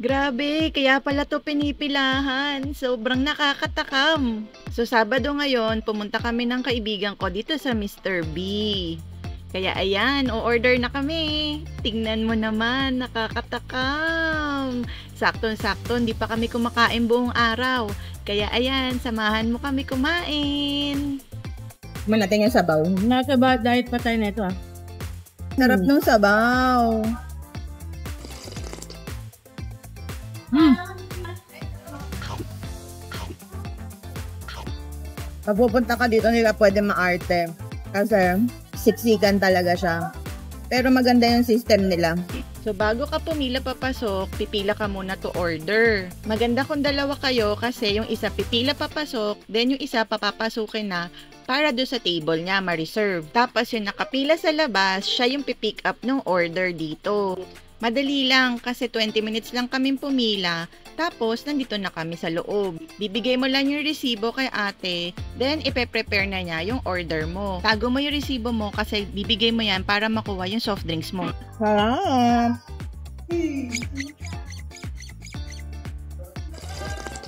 Grabe, kaya pala 'to pinipilahan. Sobrang nakakatakam. So, Sabado ngayon, pumunta kami ng kaibigan ko dito sa Mr. B. Kaya ayan, o-order na kami. Tingnan mo naman, nakakatakam. Saktong-sakto, hindi pa kami kumakain buong araw. Kaya ayan, samahan mo kami kumain. Tikman natin yung sabaw. Nasa diet pa tayo nito ah. Sarap ng sabaw. Pag pupunta ka dito, nila pwede maarte. Kasi siksikan talaga siya. Pero maganda yung system nila. So, bago ka pumila papasok, pipila ka muna to order. Maganda kung dalawa kayo kasi yung isa pipila papasok, then yung isa papapasukin na para do sa table niya, ma-reserve. Tapos yung nakapila sa labas, siya yung pipick up ng order dito. Madali lang kasi 20 minutes lang kaming pumila, tapos nandito na kami sa loob. Bibigay mo lang yung resibo kay ate, then ipe-prepare na niya yung order mo. Tago mo yung resibo mo kasi bibigay mo yan para makuha yung soft drinks mo. Sarap!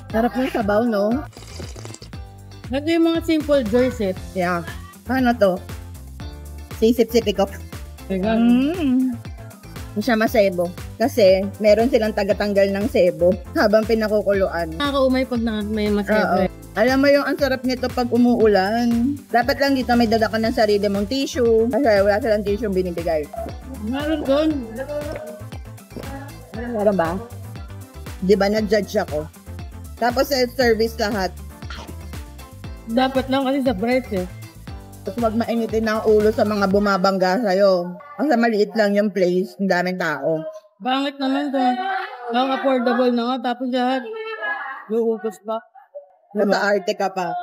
Sarap ng sabaw, no? Ito yung mga simple joys eh. Yeah. Ano to? Sisip-sipik ko. Teka. Hindi siya masebo. Kasi meron silang tagatanggal ng sebo habang pinakukuluan. Nakakaumay pag may Oo. masaya. Alam mo yung ang sarap nito pag umuulan. Dapat lang dito may dala ka ng sarili mong tissue. Kasi wala silang tissue binibigay. Meron doon. Meron ba? Di ba na-judge ako? Tapos service lahat. Dapat lang kasi sa price eh. Tapos wag mainitin ng ulo sa mga bumabangga sa'yo. Kasi maliit lang yung place, ang daming tao. Bangit naman to. Affordable na nga. Tapos lahat. Luupos pa. Nasa-arte ka pa.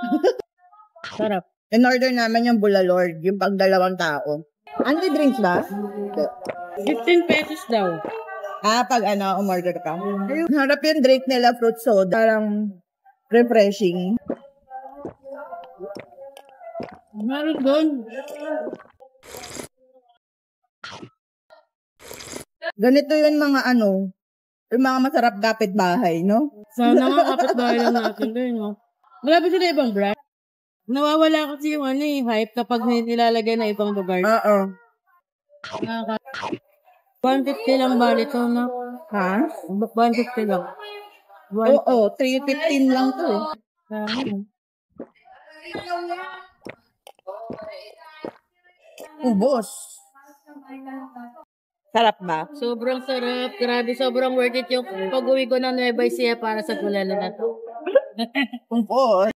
Sarap. In-order namin yung Bulalord, yung pag 2 tao. Anti drinks ba? 15 pesos daw. Pag umorder ka. Harap yung drink nila, fruit soda. Parang refreshing. Meron doon. Ganito yun mga yung mga masarap kapitbahay, no? Sana nga kapitbahay lang natin doon, no? Wala ba sila ibang brand? Nawawala kasi yung hype kapag nilalagay na ibang lugar. Oo. 150 lang ba nito, no? Ha? 150 lang. Oo, 315 lang to. Ubos. Sarap ba? Sobrang sarap. Grabe, sobrang worth it yung pag-uwi ko ng Nueva Ecija para sa gulala na to. Ubos.